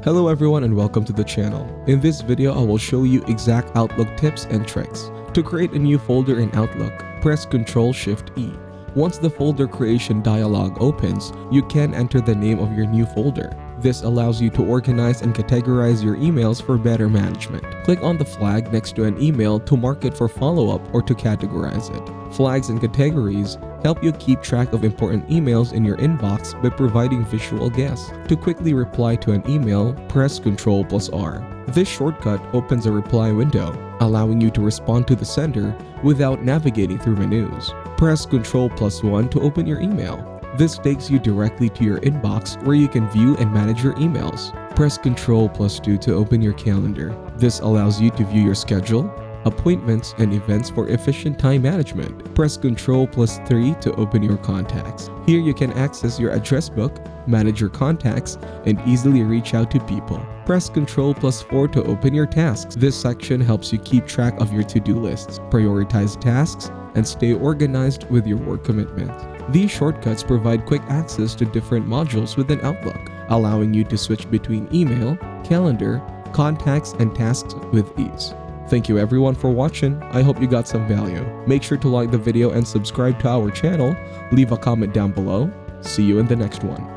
Hello everyone and welcome to the channel. In this video, I will show you exact Outlook tips and tricks. To create a new folder in Outlook, press Ctrl-Shift-E. Once the folder creation dialog opens, you can enter the name of your new folder. This allows you to organize and categorize your emails for better management. Click on the flag next to an email to mark it for follow-up or to categorize it. Flags and categories help you keep track of important emails in your inbox by providing visual guests. To quickly reply to an email, press Ctrl+R. This shortcut opens a reply window, allowing you to respond to the sender without navigating through menus. Press Ctrl+1 to open your email. This takes you directly to your inbox where you can view and manage your emails. Press Ctrl+2 to open your calendar. This allows you to view your schedule, appointments, and events for efficient time management. Press Ctrl+3 to open your contacts. Here you can access your address book, manage your contacts, and easily reach out to people. Press Ctrl+4 to open your tasks. This section helps you keep track of your to-do lists, prioritize tasks, and stay organized with your work commitments. These shortcuts provide quick access to different modules within Outlook, allowing you to switch between email, calendar, contacts, and tasks with ease. Thank you everyone for watching. I hope you got some value. Make sure to like the video and subscribe to our channel. Leave a comment down below. See you in the next one.